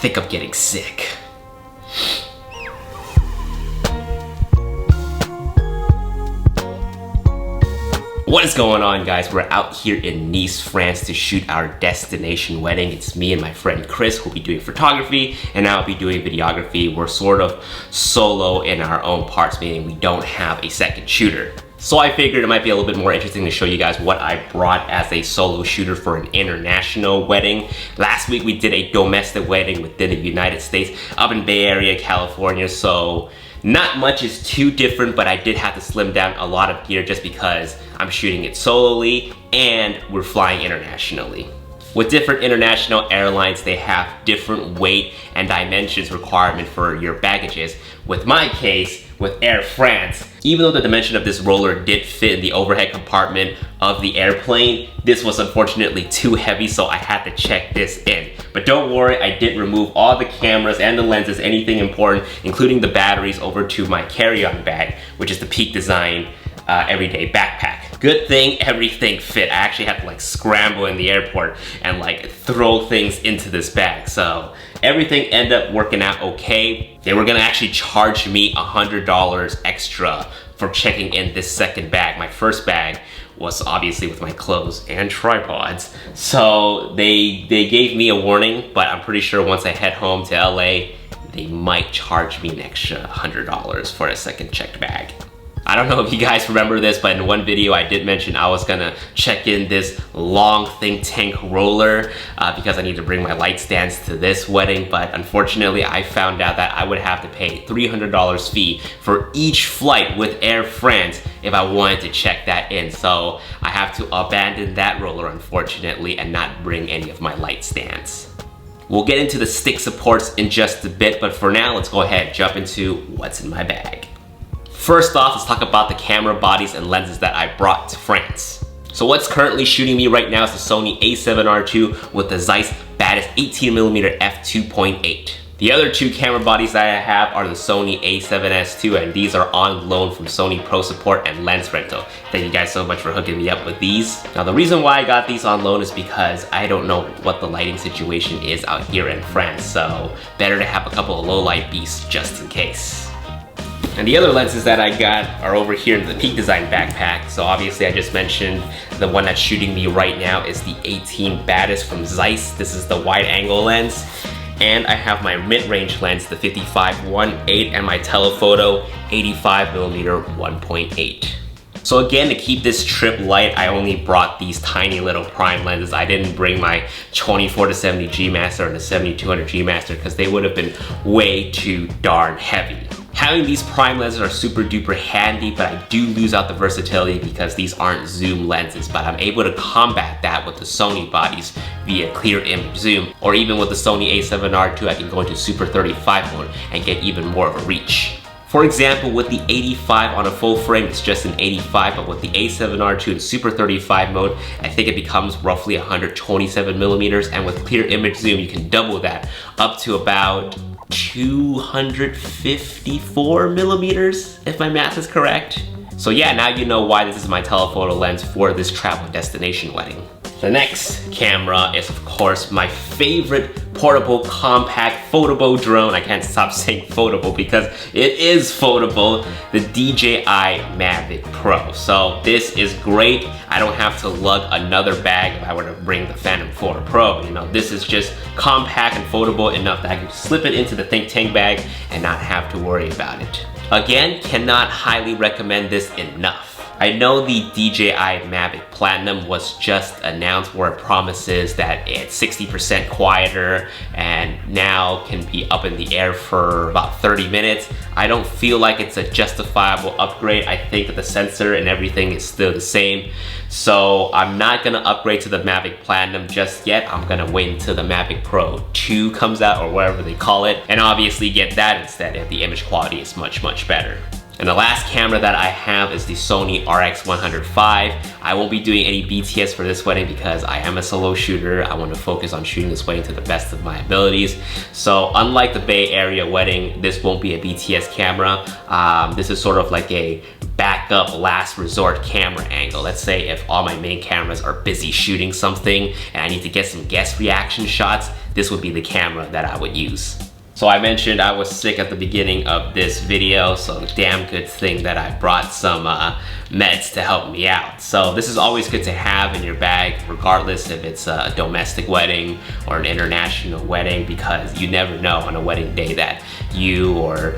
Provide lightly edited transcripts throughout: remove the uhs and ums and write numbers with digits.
think I'm getting sick. What is going on, guys? We're out here in Nice, France to shoot our destination wedding. It's me and my friend Chris who'll be doing photography, and I'll be doing videography. We're sort of solo in our own parts, meaning we don't have a second shooter. So I figured it might be a little bit more interesting to show you guys what I brought as a solo shooter for an international wedding. Last week we did a domestic wedding within the United States up in Bay Area, California, so not much is too different, but I did have to slim down a lot of gear just because I'm shooting it solely and we're flying internationally. With different international airlines, they have different weight and dimensions requirement for your baggages. With my case, with Air France, even though the dimension of this roller did fit in the overhead compartment of the airplane, this was unfortunately too heavy, so I had to check this in. But don't worry, I did remove all the cameras and the lenses, anything important, including the batteries, over to my carry-on bag, which is the Peak Design everyday backpack. Good thing everything fit. I actually had to like scramble in the airport and like throw things into this bag. So everything ended up working out okay. They were gonna actually charge me $100 extra for checking in this second bag. My first bag was obviously with my clothes and tripods. So they gave me a warning, but I'm pretty sure once I head home to LA, they might charge me an extra $100 for a second checked bag. I don't know if you guys remember this, but in one video I did mention I was gonna check in this long think tank roller because I need to bring my light stands to this wedding, but unfortunately I found out that I would have to pay $300 fee for each flight with Air France if I wanted to check that in. So I have to abandon that roller, unfortunately, and not bring any of my light stands. We'll get into the stick supports in just a bit, but for now, let's go ahead, jump into what's in my bag. First off, let's talk about the camera bodies and lenses that I brought to France. So what's currently shooting me right now is the Sony a7R II with the Zeiss baddest 18mm f2.8. The other two camera bodies that I have are the Sony a7S II, and these are on loan from Sony Pro Support and Lens Rental. Thank you guys so much for hooking me up with these. Now the reason why I got these on loan is because I don't know what the lighting situation is out here in France, so better to have a couple of low light beasts just in case. And the other lenses that I got are over here in the Peak Design backpack. So obviously I just mentioned the one that's shooting me right now is the 18 baddest from Zeiss. This is the wide angle lens. And I have my mid-range lens, the 55-1.8, and my telephoto 85mm 1.8. So again, to keep this trip light, I only brought these tiny little prime lenses. I didn't bring my 24-70 G Master and the 7200 G Master because they would have been way too darn heavy. Having these prime lenses are super duper handy, but I do lose out the versatility because these aren't zoom lenses, but I'm able to combat that with the Sony bodies via clear image zoom, or even with the Sony a7R II, I can go into Super 35 mode and get even more of a reach. For example, with the 85 on a full frame, it's just an 85, but with the a7R II in Super 35 mode, I think it becomes roughly 127mm, and with clear image zoom, you can double that up to about 254mm, if my math is correct. So yeah, now you know why this is my telephoto lens for this travel destination wedding. The next camera is, of course, my favorite portable compact photable drone. I can't stop saying photable because it is photable, the DJI Mavic Pro. So this is great. I don't have to lug another bag if I were to bring the Phantom 4 Pro. You know, this is just compact and foldable enough that I can slip it into the think tank bag and not have to worry about it. Again, cannot highly recommend this enough. I know the DJI Mavic Platinum was just announced, where it promises that it's 60% quieter and now can be up in the air for about 30 minutes. I don't feel like it's a justifiable upgrade. I think that the sensor and everything is still the same. So I'm not gonna upgrade to the Mavic Platinum just yet. I'm gonna wait until the Mavic Pro 2 comes out, or whatever they call it, and obviously get that instead if the image quality is much, much better. And the last camera that I have is the Sony RX100 5. I won't be doing any BTS for this wedding because I am a solo shooter. I want to focus on shooting this wedding to the best of my abilities. So unlike the Bay Area wedding, this won't be a BTS camera. This is sort of like a back backup last resort camera angle. Let's say if all my main cameras are busy shooting something and I need to get some guest reaction shots, this would be the camera that I would use. So I mentioned I was sick at the beginning of this video, so damn good thing that I brought some meds to help me out. So this is always good to have in your bag, regardless if it's a domestic wedding or an international wedding, because you never know on a wedding day that you or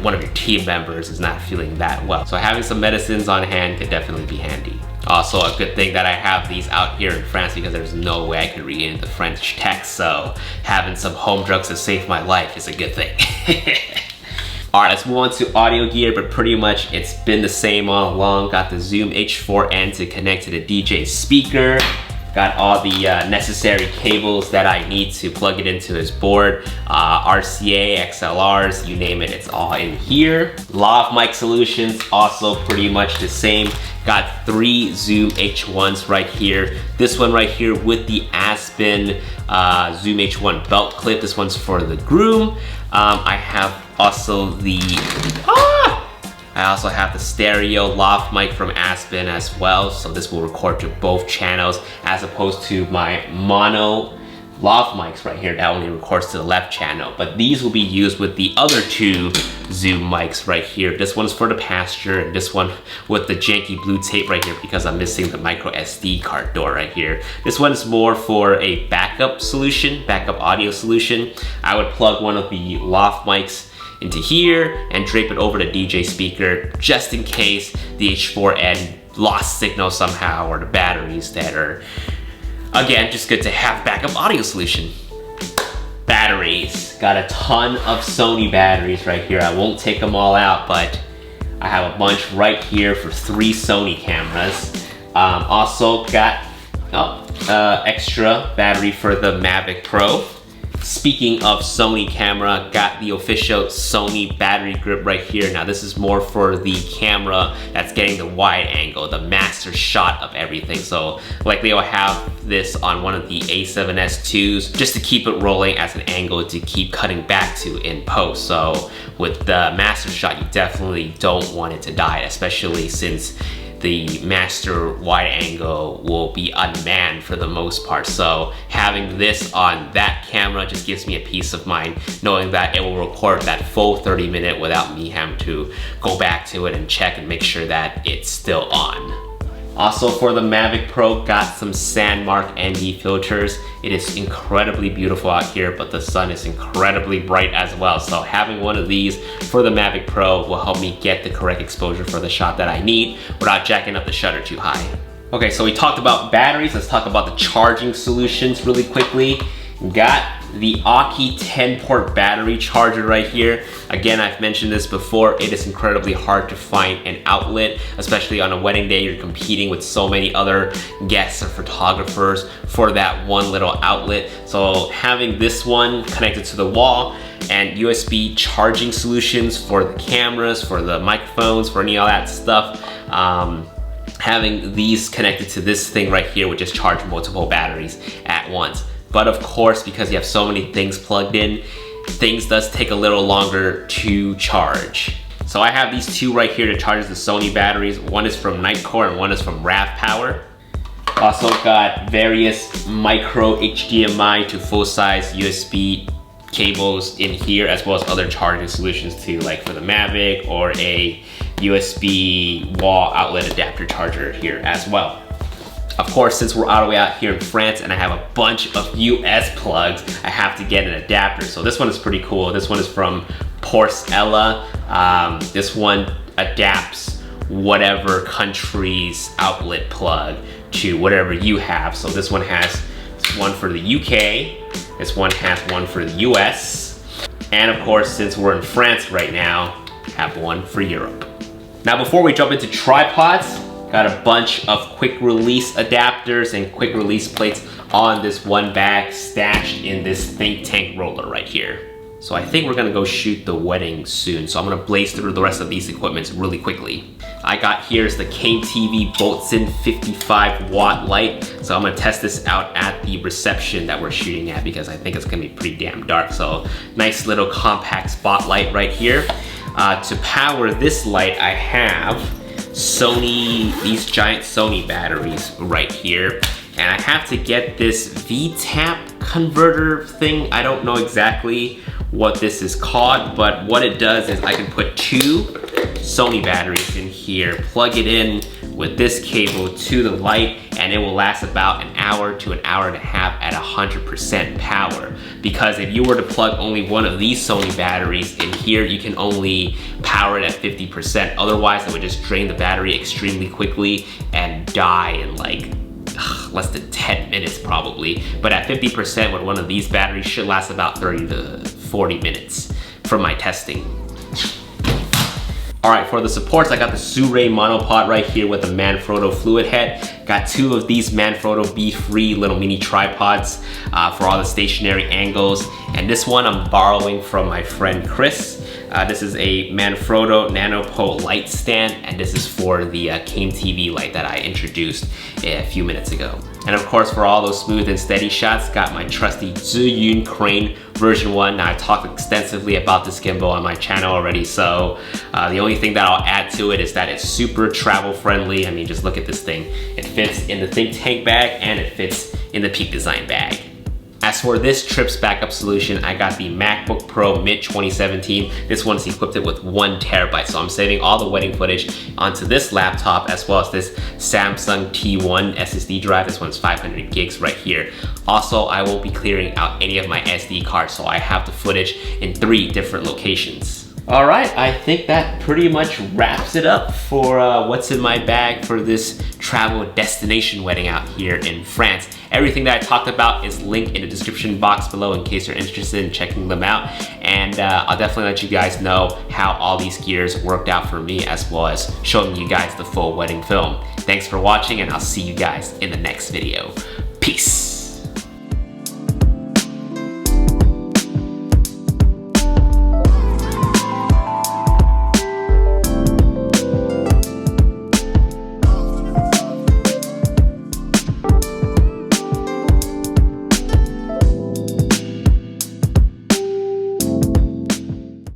one of your team members is not feeling that well. So having some medicines on hand could definitely be handy. Also a good thing that I have these out here in France because there's no way I could read into the French text, so having some home drugs to save my life is a good thing. Alright, let's move on to audio gear, but pretty much it's been the same all along. Got the Zoom H4n to connect to the DJ speaker. Got all the necessary cables that I need to plug it into his board. RCA, XLRs, you name it, it's all in here. Lav mic solutions, also pretty much the same. Got 3 Zoom H1s right here. This one right here with the Aspen Zoom H1 belt clip. This one's for the groom. I have also the stereo lav mic from Aspen as well. So this will record to both channels as opposed to my mono lav mics right here that only records to the left channel. But these will be used with the other 2 Zoom mics right here. This one's for the pasture and this one with the janky blue tape right here because I'm missing the micro SD card door right here. This one's more for a backup solution, backup audio solution. I would plug one of the lav mics into here and drape it over the DJ speaker just in case the H4n lost signal somehow or the batteries that are, again, just good to have backup audio solution. Batteries. Got a ton of Sony batteries right here. I won't take them all out, but I have a bunch right here for 3 Sony cameras. Also got extra battery for the Mavic Pro. Speaking of Sony camera, got the official Sony battery grip right here. Now this is more for the camera that's getting the wide angle, the master shot of everything. So likely I'll have this on one of the A7S IIs just to keep it rolling as an angle to keep cutting back to in post. So with the master shot, you definitely don't want it to die, especially since the master wide angle will be unmanned for the most part. So having this on that camera just gives me a peace of mind knowing that it will record that full 30-minute without me having to go back to it and check and make sure that it's still on. Also for the Mavic Pro, got some Sandmark ND filters. It is incredibly beautiful out here, but the sun is incredibly bright as well. So having one of these for the Mavic Pro will help me get the correct exposure for the shot that I need without jacking up the shutter too high. Okay, so we talked about batteries. Let's talk about the charging solutions really quickly. Got the Aki 10-port battery charger right here. Again, I've mentioned this before, it is incredibly hard to find an outlet, especially on a wedding day. You're competing with so many other guests or photographers for that one little outlet. So having this one connected to the wall and USB charging solutions for the cameras, for the microphones, for any of that stuff, having these connected to this thing right here would just charge multiple batteries at once. But of course, because you have so many things plugged in, things does take a little longer to charge. So I have these 2 right here to charge the Sony batteries. One is from Nightcore and one is from RAV Power. Also got various micro HDMI to full-size USB cables in here, as well as other charging solutions too, like for the Mavic or a USB wall outlet adapter charger here as well. Of course, since we're all the way out here in France and I have a bunch of US plugs, I have to get an adapter. So this one is pretty cool. This one is from Porcella. This one adapts whatever country's outlet plug to whatever you have. So this one has one for the UK. This one has one for the US. And of course, since we're in France right now, have one for Europe. Now, before we jump into tripods, got a bunch of quick release adapters and quick release plates on this one bag stashed in this think tank roller right here. So I think we're gonna go shoot the wedding soon. So I'm gonna blaze through the rest of these equipments really quickly. I got here's the Kane TV Boltzmann 55 watt light. So I'm gonna test this out at the reception that we're shooting at because I think it's gonna be pretty damn dark. So nice little compact spotlight right here. To power this light, I have these giant Sony batteries right here. And I have to get this V-tap converter thing. I don't know exactly what this is called, but what it does is I can put 2 Sony batteries in here, plug it in with this cable to the light, and it will last about an hour to an hour and a half at 100% power. Because if you were to plug only one of these Sony batteries in here, you can only power it at 50%. Otherwise, it would just drain the battery extremely quickly and die in like less than 10 minutes probably. But at 50% with one of these batteries should last about 30 to 40 minutes from my testing. All right, for the supports, I got the Surae monopod right here with the Manfrotto fluid head. Got 2 of these Manfrotto B-free little mini tripods for all the stationary angles. And this one I'm borrowing from my friend Chris. This is a Manfrotto NanoPo light stand, and this is for the Cane TV light that I introduced a few minutes ago. And of course, for all those smooth and steady shots, got my trusty Zhiyun Crane version 1. Now, I talked extensively about this gimbal on my channel already, so the only thing that I'll add to it is that it's super travel friendly. I mean, just look at this thing. It fits in the Think Tank bag and it fits in the Peak Design bag. As for this Trips backup solution, I got the MacBook Pro mid 2017. This one's equipped with 1 terabyte, so I'm saving all the wedding footage onto this laptop, as well as this Samsung T1 SSD drive. This one's 500 gigs right here. Also, I won't be clearing out any of my SD cards, so I have the footage in 3 different locations. All right, I think that pretty much wraps it up for what's in my bag for this travel destination wedding out here in France. Everything that I talked about is linked in the description box below in case you're interested in checking them out. And I'll definitely let you guys know how all these gears worked out for me, as well as showing you guys the full wedding film. Thanks for watching, and I'll see you guys in the next video. Peace.